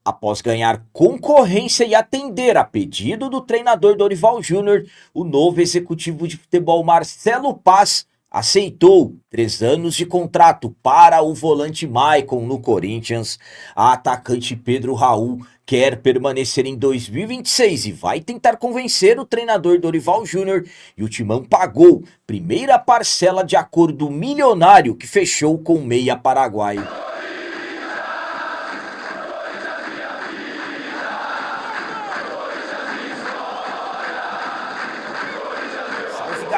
Após ganhar concorrência e atender a pedido do treinador Dorival Júnior, o novo executivo de futebol Marcelo Paz aceitou 3 anos de contrato para o volante Maicon no Corinthians. A atacante Pedro Raul quer permanecer em 2026 e vai tentar convencer o treinador Dorival Júnior, e o Timão pagou primeira parcela de acordo milionário que fechou com o meia paraguaio.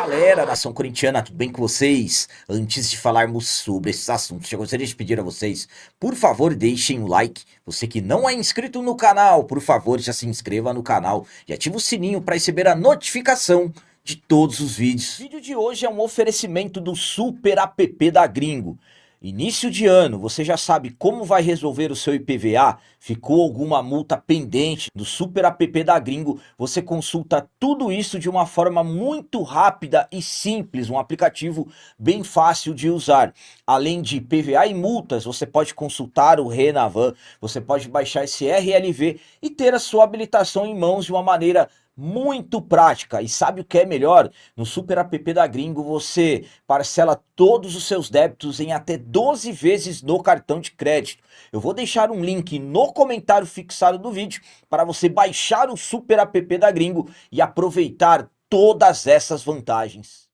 Galera, nação corintiana, tudo bem com vocês? Antes de falarmos sobre esses assuntos, eu gostaria de pedir a vocês, por favor, deixem o like. Você que não é inscrito no canal, por favor, já se inscreva no canal e ative o sininho para receber a notificação de todos os vídeos. O vídeo de hoje é um oferecimento do Super App da Gringo. Início de ano, você já sabe como vai resolver o seu IPVA? Ficou alguma multa pendente? Do Super App da Gringo, você consulta tudo isso de uma forma muito rápida e simples, um aplicativo bem fácil de usar. Além de IPVA e multas, você pode consultar o Renavan, você pode baixar esse RLV e ter a sua habilitação em mãos de uma maneira muito prática. E sabe o que é melhor? No Super App da Gringo você parcela todos os seus débitos em até 12 vezes no cartão de crédito. Eu vou deixar um link no comentário fixado do vídeo para você baixar o Super App da Gringo e aproveitar todas essas vantagens.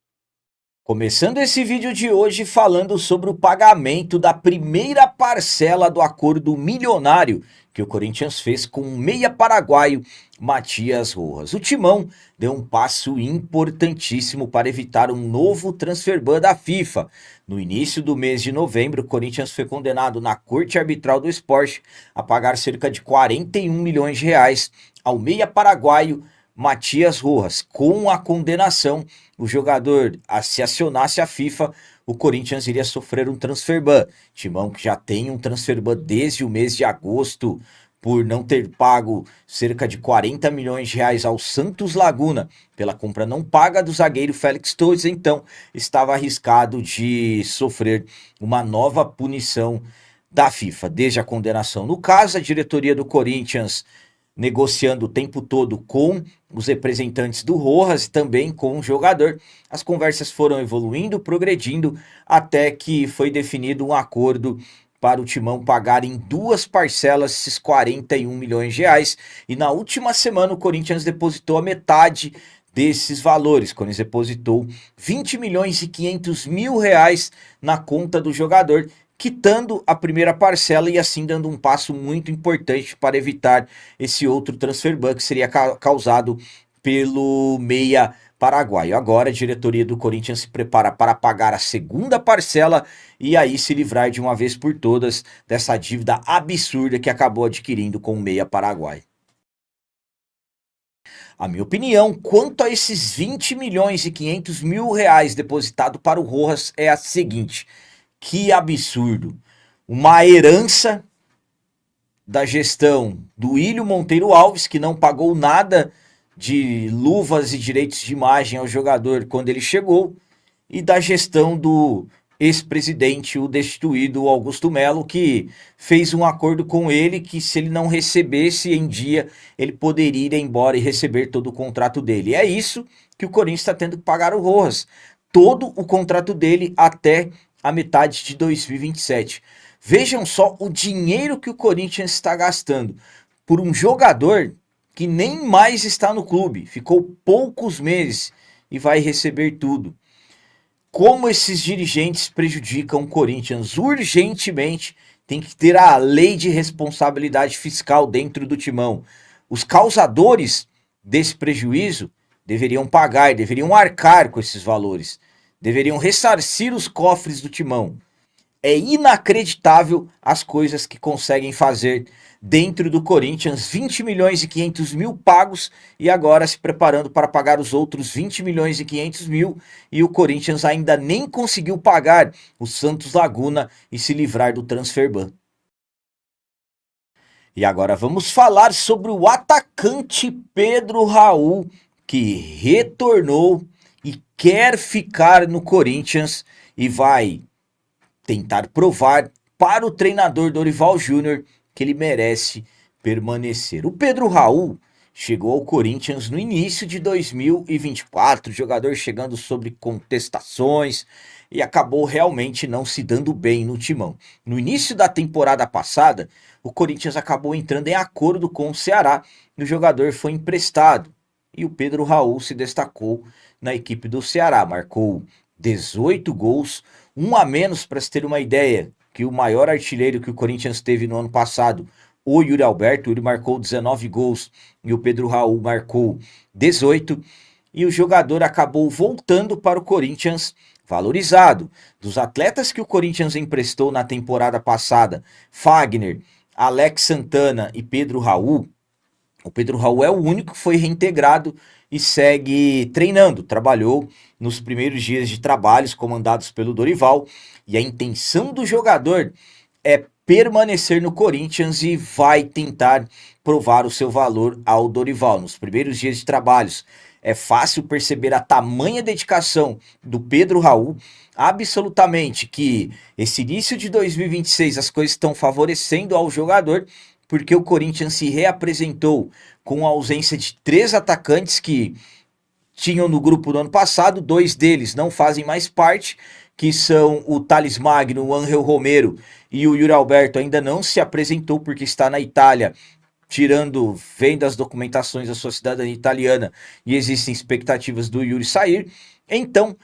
Começando esse vídeo de hoje falando sobre o pagamento da primeira parcela do acordo milionário que o Corinthians fez com o meia paraguaio Matias Rojas. O Timão deu um passo importantíssimo para evitar um novo transfer ban da FIFA. No início do mês de novembro, o Corinthians foi condenado na Corte Arbitral do Esporte a pagar cerca de 41 milhões de reais ao meia paraguaio Matias Rojas. Com a condenação, o jogador, se acionasse a FIFA, o Corinthians iria sofrer um transfer ban. Timão que já tem um transfer ban desde o mês de agosto por não ter pago cerca de 40 milhões de reais ao Santos Laguna pela compra não paga do zagueiro Félix Torres, então estava arriscado de sofrer uma nova punição da FIFA. Desde a condenação no caso, a diretoria do Corinthians negociando o tempo todo com os representantes do Rojas e também com o jogador. As conversas foram evoluindo, progredindo, até que foi definido um acordo para o Timão pagar em 2 parcelas esses 41 milhões de reais. E na última semana o Corinthians depositou a metade desses valores. O Corinthians depositou 20 milhões e 500 mil reais na conta do jogador, quitando a primeira parcela e assim dando um passo muito importante para evitar esse outro transfer ban que seria causado pelo meia paraguaio. Agora a diretoria do Corinthians se prepara para pagar a segunda parcela e aí se livrar de uma vez por todas dessa dívida absurda que acabou adquirindo com o meia paraguaio. A minha opinião quanto a esses 20 milhões e 500 mil reais depositado para o Rojas é a seguinte: que absurdo! Uma herança da gestão do Ílio Monteiro Alves, que não pagou nada de luvas e direitos de imagem ao jogador quando ele chegou, e da gestão do ex-presidente, o destituído Augusto Melo, que fez um acordo com ele que se ele não recebesse em dia, ele poderia ir embora e receber todo o contrato dele. É isso que o Corinthians está tendo que pagar o Rojas. Todo o contrato dele até a metade de 2027. Vejam só o dinheiro que o Corinthians está gastando por um jogador que nem mais está no clube, ficou poucos meses e vai receber tudo. Como esses dirigentes prejudicam o Corinthians? Urgentemente tem que ter a lei de responsabilidade fiscal dentro do Timão. Os causadores desse prejuízo deveriam pagar, deveriam arcar com esses valores. Deveriam ressarcir os cofres do Timão. É inacreditável as coisas que conseguem fazer dentro do Corinthians. 20 milhões e 500 mil pagos e agora se preparando para pagar os outros 20 milhões e 500 mil. E o Corinthians ainda nem conseguiu pagar o Santos Laguna e se livrar do transfer ban. E agora vamos falar sobre o atacante Pedro Raul, que retornou e quer ficar no Corinthians e vai tentar provar para o treinador Dorival Júnior que ele merece permanecer. O Pedro Raul chegou ao Corinthians no início de 2024, jogador chegando sob contestações e acabou realmente não se dando bem no timão. No início da temporada passada, o Corinthians acabou entrando em acordo com o Ceará e o jogador foi emprestado. E o Pedro Raul se destacou na equipe do Ceará, marcou 18 gols, um a menos para se ter uma ideia, que o maior artilheiro que o Corinthians teve no ano passado, o Yuri Alberto. Ele marcou 19 gols e o Pedro Raul marcou 18. E o jogador acabou voltando para o Corinthians valorizado. Dos atletas que o Corinthians emprestou na temporada passada, Fagner, Alex Santana e Pedro Raul, o Pedro Raul é o único que foi reintegrado e segue treinando. Trabalhou nos primeiros dias de trabalhos comandados pelo Dorival e a intenção do jogador é permanecer no Corinthians e vai tentar provar o seu valor ao Dorival. Nos primeiros dias de trabalhos é fácil perceber a tamanha dedicação do Pedro Raul, absolutamente que esse início de 2026 as coisas estão favorecendo ao jogador, porque o Corinthians se reapresentou com a ausência de 3 atacantes que tinham no grupo do ano passado. 2 deles não fazem mais parte, que são o Thales Magno, o Ángel Romero, e o Yuri Alberto ainda não se apresentou porque está na Itália, vendo as documentações da sua cidadania italiana, e existem expectativas do Yuri sair. Então,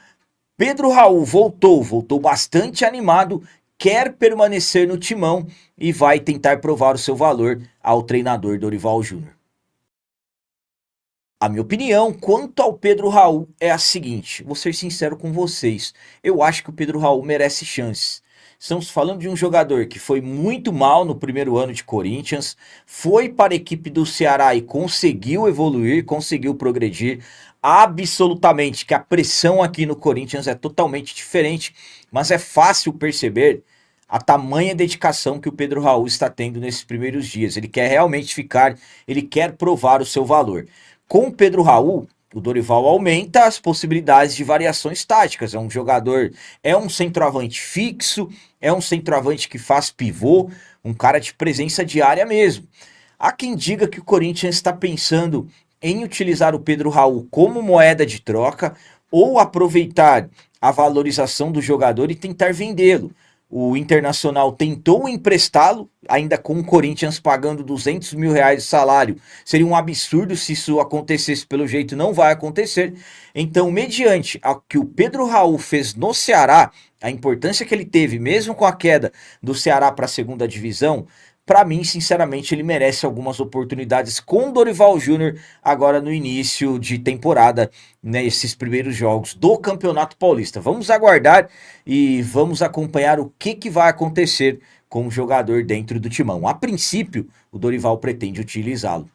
Pedro Raul voltou bastante animado, quer permanecer no timão e vai tentar provar o seu valor ao treinador Dorival Júnior. A minha opinião quanto ao Pedro Raul é a seguinte, vou ser sincero com vocês, eu acho que o Pedro Raul merece chances. Estamos falando de um jogador que foi muito mal no primeiro ano de Corinthians, foi para a equipe do Ceará e conseguiu evoluir, conseguiu progredir. Absolutamente que a pressão aqui no Corinthians é totalmente diferente, mas é fácil perceber a tamanha dedicação que o Pedro Raul está tendo nesses primeiros dias. Ele quer realmente ficar, ele quer provar o seu valor. Com o Pedro Raul, o Dorival aumenta as possibilidades de variações táticas. É um jogador, é um centroavante fixo, é um centroavante que faz pivô, um cara de presença diária mesmo. Há quem diga que o Corinthians está pensando em utilizar o Pedro Raul como moeda de troca ou aproveitar a valorização do jogador e tentar vendê-lo. O Internacional tentou emprestá-lo, ainda com o Corinthians pagando R$200 mil de salário. Seria um absurdo se isso acontecesse, pelo jeito não vai acontecer. Então, mediante o que o Pedro Raul fez no Ceará, a importância que ele teve, mesmo com a queda do Ceará para a segunda divisão, para mim, sinceramente, ele merece algumas oportunidades com o Dorival Júnior agora no início de temporada, nesses primeiros jogos do Campeonato Paulista. Vamos aguardar e vamos acompanhar o que vai acontecer com o jogador dentro do timão. A princípio, o Dorival pretende utilizá-lo.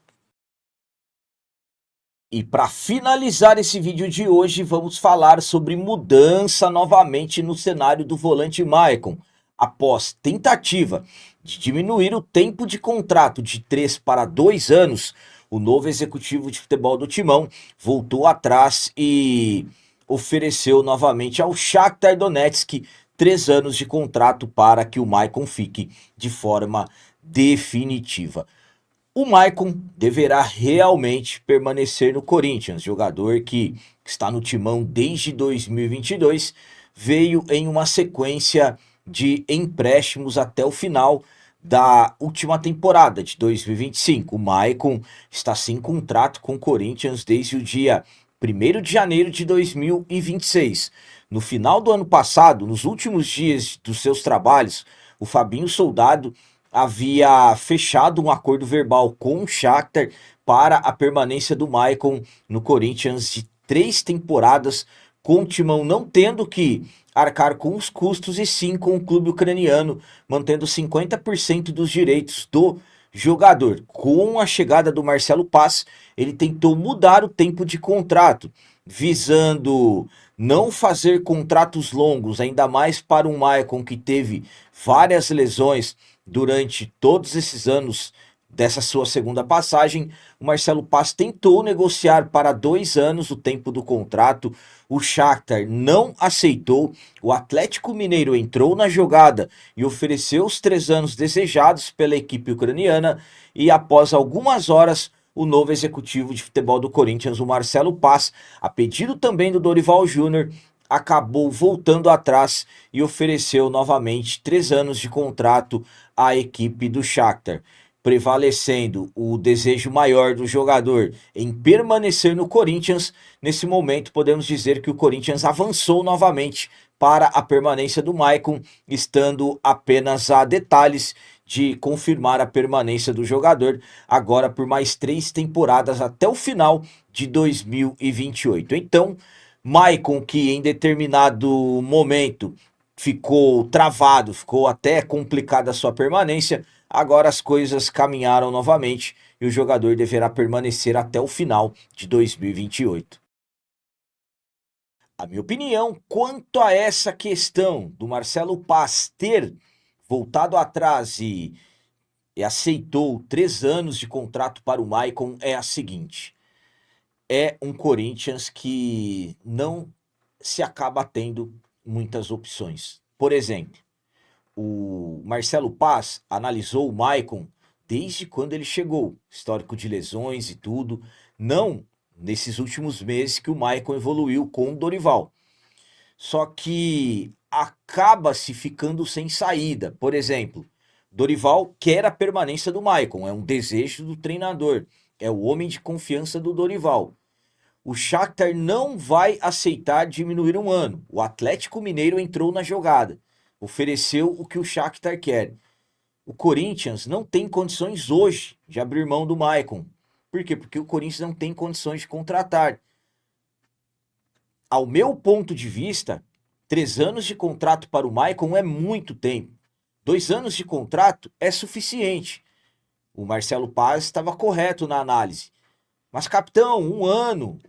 E para finalizar esse vídeo de hoje, vamos falar sobre mudança novamente no cenário do volante Maicon. Após tentativa de diminuir o tempo de contrato de 3 para 2 anos, o novo executivo de futebol do Timão voltou atrás e ofereceu novamente ao Shakhtar Donetsk 3 anos de contrato para que o Maicon fique de forma definitiva. O Maicon deverá realmente permanecer no Corinthians, jogador que está no Timão desde 2022, veio em uma sequência de empréstimos até o final da última temporada de 2025. O Maicon está sem contrato com o Corinthians desde o dia 1º de janeiro de 2026. No final do ano passado, nos últimos dias dos seus trabalhos, o Fabinho Soldado havia fechado um acordo verbal com o Shakhtar para a permanência do Maicon no Corinthians de 3 temporadas, com o Timão não tendo que arcar com os custos e sim com o clube ucraniano, mantendo 50% dos direitos do jogador. Com a chegada do Marcelo Paz, ele tentou mudar o tempo de contrato, visando não fazer contratos longos, ainda mais para um Maicon que teve várias lesões durante todos esses anos dessa sua segunda passagem, o Marcelo Paes tentou negociar para 2 anos o tempo do contrato. O Shakhtar não aceitou. O Atlético Mineiro entrou na jogada e ofereceu os 3 anos desejados pela equipe ucraniana. E após algumas horas, o novo executivo de futebol do Corinthians, o Marcelo Paes, a pedido também do Dorival Júnior, acabou voltando atrás e ofereceu novamente 3 anos de contrato à equipe do Shakhtar, prevalecendo o desejo maior do jogador em permanecer no Corinthians. Nesse momento, podemos dizer que o Corinthians avançou novamente para a permanência do Maicon, estando apenas a detalhes de confirmar a permanência do jogador, agora por mais 3 temporadas até o final de 2028. Então, Maicon, que em determinado momento ficou travado, ficou até complicada a sua permanência, agora as coisas caminharam novamente e o jogador deverá permanecer até o final de 2028. A minha opinião quanto a essa questão do Marcelo Paes ter voltado atrás e aceitou 3 anos de contrato para o Maicon é a seguinte: é um Corinthians que não se acaba tendo muitas opções. Por exemplo, o Marcelo Paes analisou o Maicon desde quando ele chegou, histórico de lesões e tudo, não nesses últimos meses que o Maicon evoluiu com o Dorival. Só que acaba-se ficando sem saída. Por exemplo, Dorival quer a permanência do Maicon, é um desejo do treinador, é o homem de confiança do Dorival. O Shakhtar não vai aceitar diminuir um ano. O Atlético Mineiro entrou na jogada, ofereceu o que o Shakhtar quer. O Corinthians não tem condições hoje de abrir mão do Maicon. Por quê? Porque o Corinthians não tem condições de contratar. Ao meu ponto de vista, 3 anos de contrato para o Maicon é muito tempo. 2 anos de contrato é suficiente. O Marcelo Paes estava correto na análise. Mas, capitão, um ano,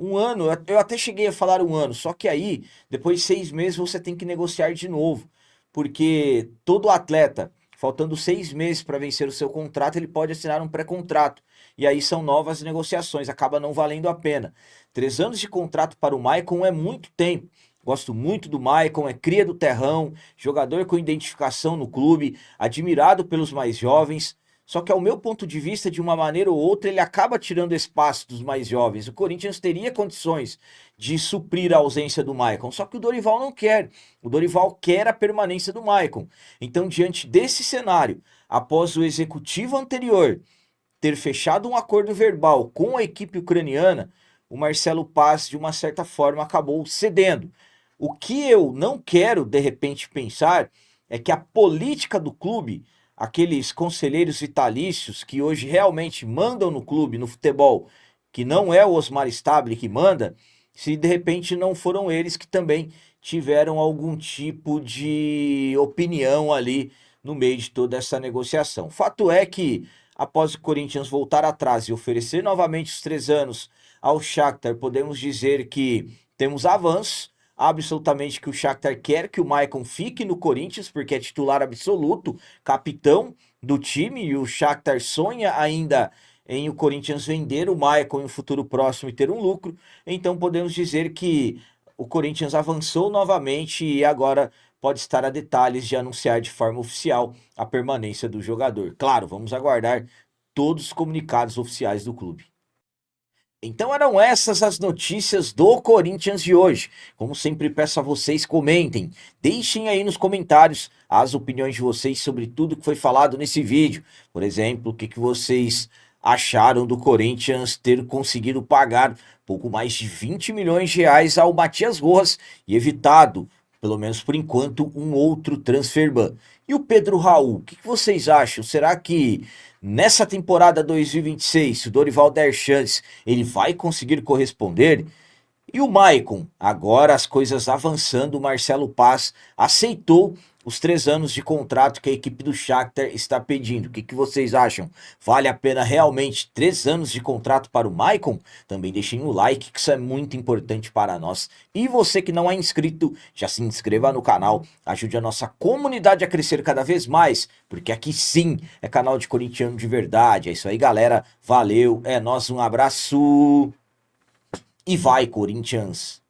eu até cheguei a falar um ano, só que aí, depois de 6 meses, você tem que negociar de novo. Porque todo atleta, faltando 6 meses para vencer o seu contrato, ele pode assinar um pré-contrato. E aí são novas negociações, acaba não valendo a pena. 3 anos de contrato para o Maicon é muito tempo. Gosto muito do Maicon, é cria do terrão, jogador com identificação no clube, admirado pelos mais jovens. Só que ao meu ponto de vista, de uma maneira ou outra, ele acaba tirando espaço dos mais jovens. O Corinthians teria condições de suprir a ausência do Maicon, só que o Dorival não quer. O Dorival quer a permanência do Maicon. Então, diante desse cenário, após o executivo anterior ter fechado um acordo verbal com a equipe ucraniana, o Marcelo Paes, de uma certa forma, acabou cedendo. O que eu não quero, de repente, pensar é que a política do clube, aqueles conselheiros vitalícios que hoje realmente mandam no clube, no futebol, que não é o Osmar Stabile que manda, se de repente não foram eles que também tiveram algum tipo de opinião ali no meio de toda essa negociação. Fato é que, após o Corinthians voltar atrás e oferecer novamente os 3 anos ao Shakhtar, podemos dizer que temos avanços. Absolutamente que o Shakhtar quer que o Maicon fique no Corinthians, porque é titular absoluto, capitão do time, e o Shakhtar sonha ainda em o Corinthians vender o Maicon em um futuro próximo e ter um lucro. Então podemos dizer que o Corinthians avançou novamente e agora pode estar a detalhes de anunciar de forma oficial a permanência do jogador. Claro, vamos aguardar todos os comunicados oficiais do clube. Então eram essas as notícias do Corinthians de hoje. Como sempre peço a vocês, comentem, deixem aí nos comentários as opiniões de vocês sobre tudo que foi falado nesse vídeo. Por exemplo, o que vocês acharam do Corinthians ter conseguido pagar pouco mais de 20 milhões de reais ao Matias Rojas e evitado, pelo menos por enquanto, um outro transfer ban. E o Pedro Raul, o que vocês acham? Será que nessa temporada 2026, se o Dorival der chance, ele vai conseguir corresponder? E o Maicon, agora as coisas avançando, o Marcelo Paes aceitou os 3 anos de contrato que a equipe do Shakhtar está pedindo. O que vocês acham? Vale a pena realmente 3 anos de contrato para o Maicon? Também deixem o like, que isso é muito importante para nós. E você que não é inscrito, já se inscreva no canal, ajude a nossa comunidade a crescer cada vez mais, porque aqui sim é canal de corintiano de verdade. É isso aí, galera. Valeu, é nóis, um abraço e vai, Corinthians!